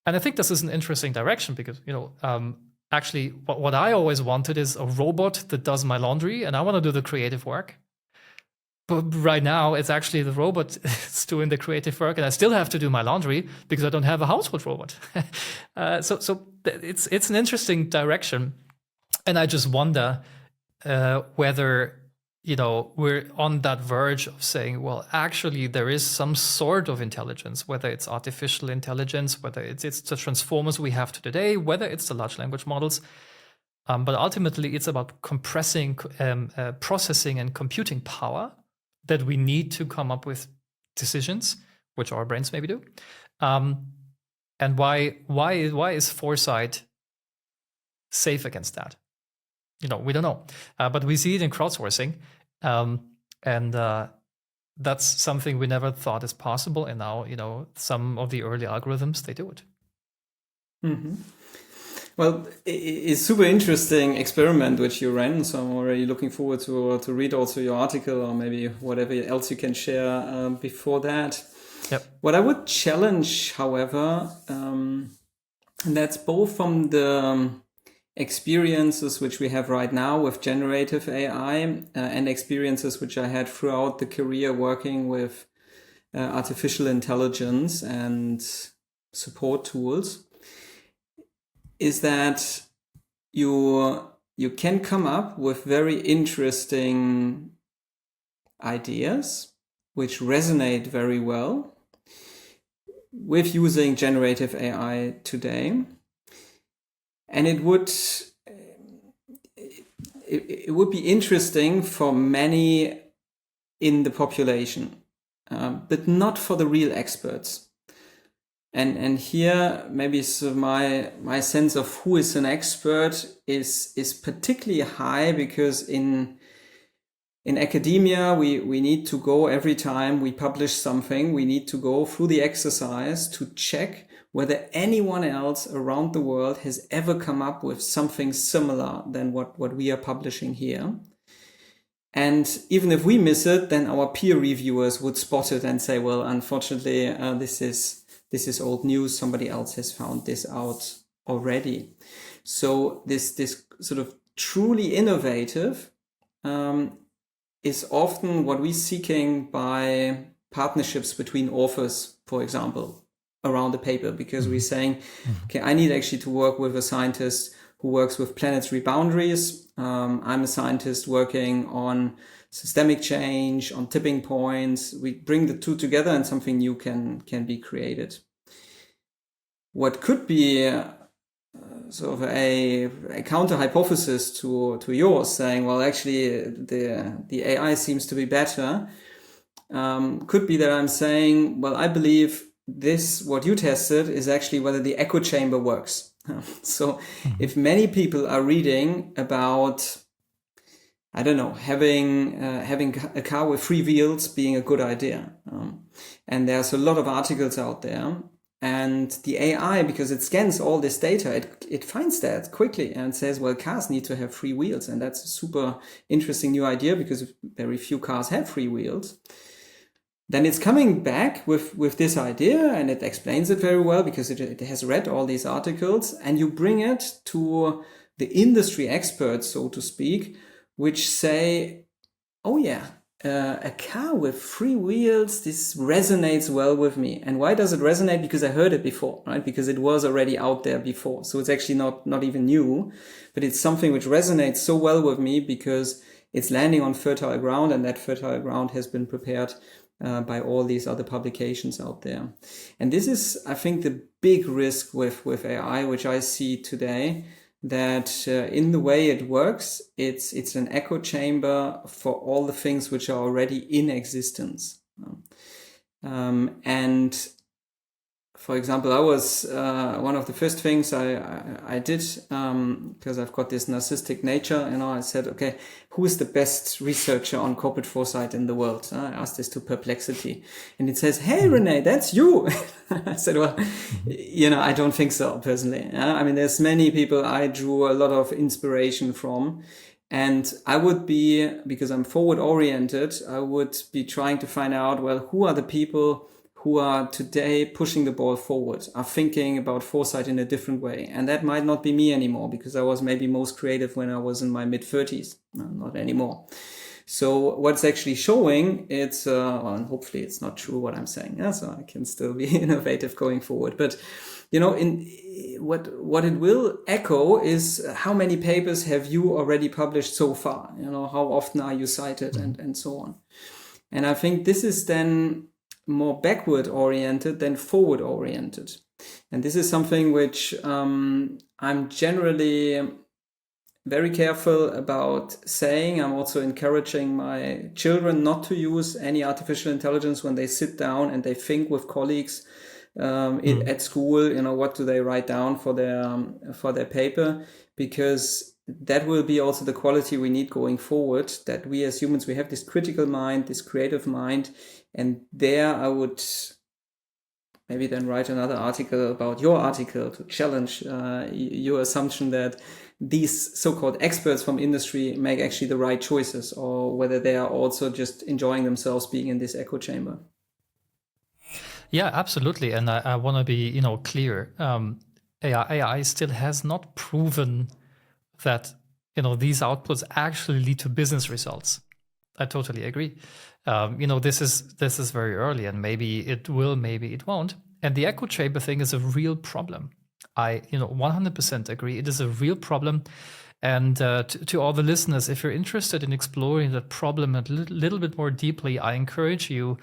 And I think this is an interesting direction because, actually what I always wanted is a robot that does my laundry, and I want to do the creative work. But right now, it's actually the robot that's doing the creative work, and I still have to do my laundry because I don't have a household robot. So it's an interesting direction, and I just wonder whether we're on that verge of saying, well, actually, there is some sort of intelligence, whether it's artificial intelligence, whether it's the transformers we have today, whether it's the large language models. But ultimately, it's about compressing, processing, and computing power that we need to come up with decisions, which our brains maybe do. And why is Foresight safe against that? We don't know. But we see it in crowdsourcing. And that's something we never thought is possible. And now, some of the early algorithms, they do it. Mm-hmm. Well, it's super interesting experiment which you ran. So I'm already looking forward to read also your article or maybe whatever else you can share before that. Yep. What I would challenge, however, and that's both from the experiences which we have right now with generative AI and experiences which I had throughout the career working with artificial intelligence and support tools, is that you can come up with very interesting ideas which resonate very well with using generative AI today. And it would be interesting for many in the population, but not for the real experts. And here maybe so my sense of who is an expert is particularly high, because in academia we need to go every time we publish something, we need to go through the exercise to check whether anyone else around the world has ever come up with something similar than what we are publishing here. And even if we miss it, then our peer reviewers would spot it and say, well, unfortunately, this is old news. Somebody else has found this out already. So this sort of truly innovative is often what we're seeking by partnerships between authors, for example, around the paper, because we're saying, okay, I need actually to work with a scientist who works with planetary boundaries. I'm a scientist working on systemic change, on tipping points. We bring the two together and something new can be created. What could be sort of a counter hypothesis to yours, saying, well, actually the AI seems to be better, could be that I'm saying, well, I believe this, what you tested, is actually whether the echo chamber works. So if many people are reading about, I don't know, having a car with 3 wheels being a good idea, and there's a lot of articles out there, and the AI, because it scans all this data, it finds that quickly and says, well, cars need to have 3 wheels, and that's a super interesting new idea because very few cars have 3 wheels. Then it's coming back with this idea, and it explains it very well because it has read all these articles, and you bring it to the industry experts, so to speak, which say, oh yeah, a car with 3 wheels, this resonates well with me. And why does it resonate? Because I heard it before, right? Because it was already out there before. So it's actually not even new, but it's something which resonates so well with me because it's landing on fertile ground, and that fertile ground has been prepared by all these other publications out there. And this is, I think, the big risk with AI, which I see today, that in the way it works, it's an echo chamber for all the things which are already in existence. And for example, I was one of the first things I did, because I've got this narcissistic nature, I said, okay, who is the best researcher on corporate foresight in the world? I asked this to Perplexity, and it says, hey, RENE, that's you. I said, well, I don't think so, personally. I mean, there's many people I drew a lot of inspiration from, and I would be, because I'm forward oriented, I would be trying to find out, well, who are the people who are today pushing the ball forward, are thinking about foresight in a different way. And that might not be me anymore, because I was maybe most creative when I was in my mid-30s. No, not anymore. So what's actually showing, it's, and hopefully it's not true what I'm saying, yeah? So I can still be innovative going forward. But, you know, what it will echo is how many papers have you already published so far? You know, how often are you cited, and so on. And I think this is then more backward oriented than forward oriented. And this is something which I'm generally very careful about saying. I'm also encouraging my children not to use any artificial intelligence when they sit down and they think with colleagues at school. You know, what do they write down for their paper? Because that will be also the quality we need going forward, that we as humans, we have this critical mind, this creative mind. And there I would maybe then write another article about your article to challenge your assumption that these so-called experts from industry make actually the right choices, or whether they are also just enjoying themselves being in this echo chamber. Yeah, absolutely. And I want to be, clear. AI still has not proven that, these outputs actually lead to business results. I totally agree. This is very early, and maybe it will, maybe it won't. And the echo chamber thing is a real problem. I 100% agree. It is a real problem. And to all the listeners, if you're interested in exploring that problem a little bit more deeply, I encourage you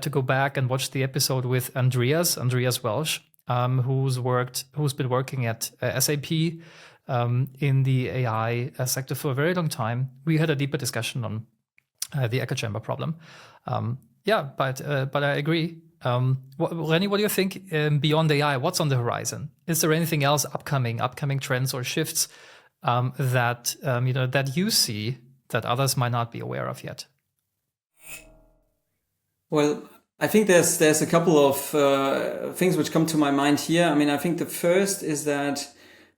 to go back and watch the episode with Andreas Welsh, who's been working at SAP in the AI sector for a very long time. We had a deeper discussion on the echo chamber problem. But I agree. RENE, what do you think beyond AI? What's on the horizon? Is there anything else upcoming trends or shifts that you see that others might not be aware of yet? Well, I think there's a couple of things which come to my mind here. I mean, I think the first is that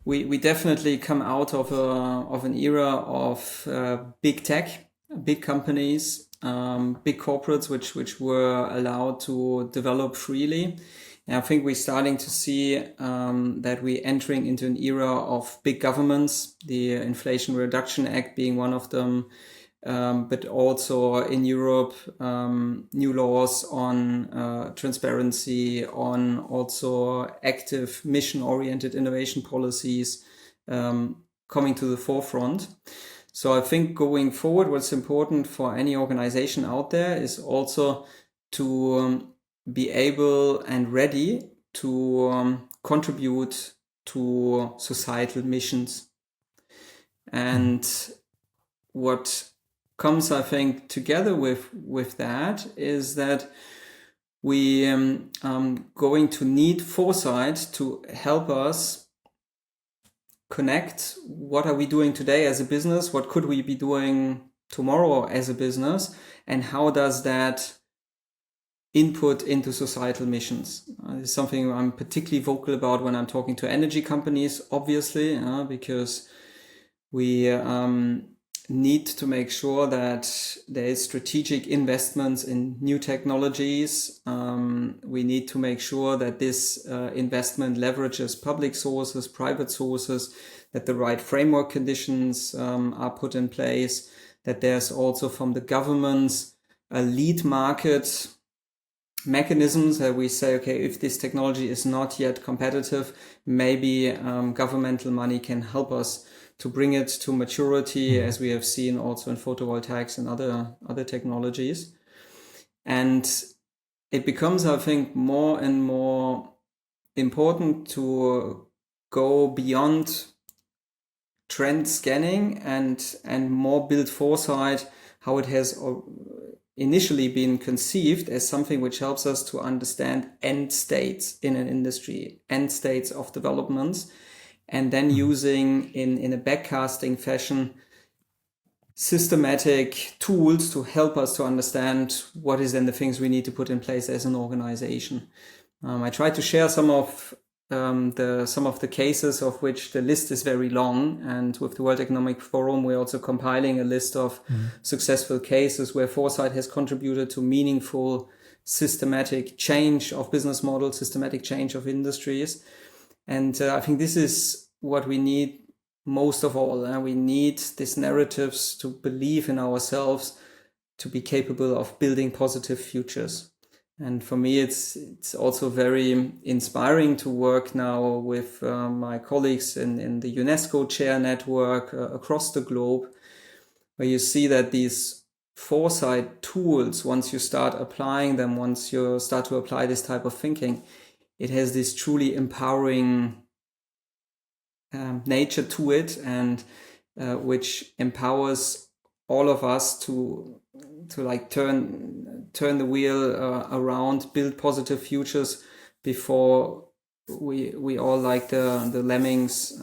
we definitely come out of an era of big tech, big companies, big corporates, which were allowed to develop freely. And I think we're starting to see that we're entering into an era of big governments, the Inflation Reduction Act being one of them, but also in Europe, new laws on transparency, on also active mission-oriented innovation policies coming to the forefront. So I think going forward, what's important for any organization out there is also to be able and ready to contribute to societal missions. And what comes, I think, together with that is that we going to need foresight to help us connect what are we doing today as a business, what could we be doing tomorrow as a business, and how does that input into societal missions. It's something I'm particularly vocal about when I'm talking to energy companies, obviously, because we need to make sure that there is strategic investments in new technologies. We need to make sure that this investment leverages public sources, private sources, that the right framework conditions are put in place, that there's also from the governments a lead market mechanisms that we say, okay, if this technology is not yet competitive, maybe governmental money can help us to bring it to maturity, as we have seen also in photovoltaics and other technologies. And it becomes, I think, more and more important to go beyond trend scanning and more build foresight, how it has initially been conceived as something which helps us to understand end states in an industry, end states of developments, and then using in a backcasting fashion systematic tools to help us to understand what is then the things we need to put in place as an organization. I tried to share some of the cases, of which the list is very long, and with the World Economic Forum we're also compiling a list of successful cases where foresight has contributed to meaningful systematic change of business models, systematic change of industries. And I think this is what we need most of all. We need these narratives to believe in ourselves, to be capable of building positive futures. And for me, it's also very inspiring to work now with my colleagues in the UNESCO Chair Network across the globe, where you see that these foresight tools, once you start applying them, once you start to apply this type of thinking, it has this truly empowering nature to it, and which empowers all of us to like turn the wheel around, build positive futures before we all, like the lemmings,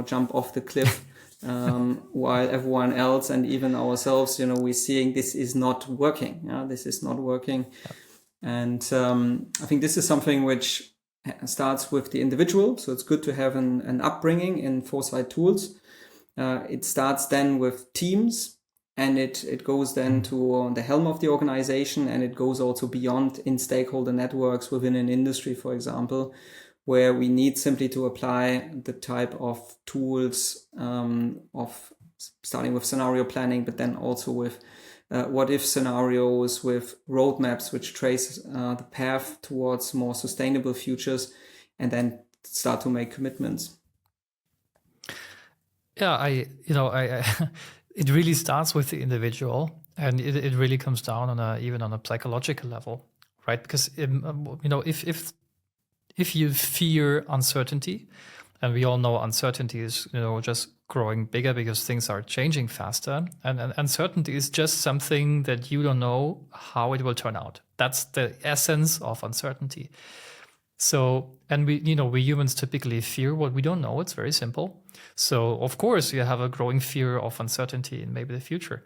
jump off the cliff, while everyone else and even ourselves, we're seeing this is not working. This is not working. And I think this is something which starts with the individual. So it's good to have an upbringing in foresight tools. It starts then with teams, and it goes then to the helm of the organization, and it goes also beyond in stakeholder networks within an industry, for example, where we need simply to apply the type of tools of starting with scenario planning, but then also with what if scenarios, with roadmaps which trace the path towards more sustainable futures, and then start to make commitments. Yeah, I it really starts with the individual, and it really comes down on even on a psychological level, right? Because if you fear uncertainty, and we all know uncertainty is just growing bigger because things are changing faster, and uncertainty is just something that you don't know how it will turn out. That's the essence of uncertainty. So, and we humans typically fear what we don't know. It's very simple. So, of course, you have a growing fear of uncertainty in maybe the future.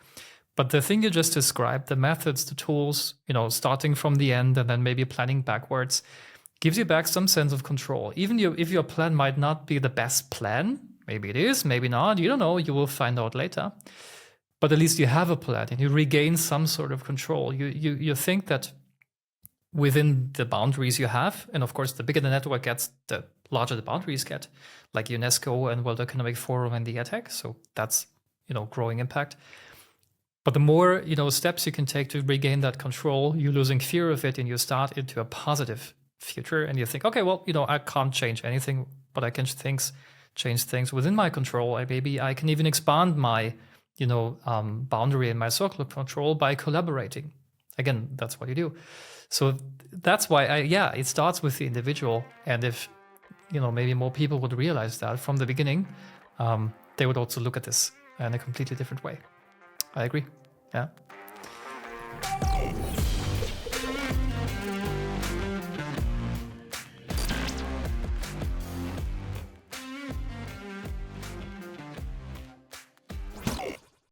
But the thing you just described, the methods, the tools, starting from the end and then maybe planning backwards, gives you back some sense of control. Even if your plan might not be the best plan, maybe it is, maybe not, you don't know, you will find out later. But at least you have a plan and you regain some sort of control. You think that within the boundaries you have, and of course, the bigger the network gets, the larger the boundaries get, like UNESCO and World Economic Forum and the ETH. So that's, growing impact. But the more, steps you can take to regain that control, you're losing fear of it and you start into a positive future. And you think, okay, well, I can't change anything, but I can change things within my control. Maybe I can even expand my, boundary and my circle of control by collaborating. Again, that's what you do. So that's why it starts with the individual. And if, maybe more people would realize that from the beginning, they would also look at this in a completely different way. I agree. Yeah.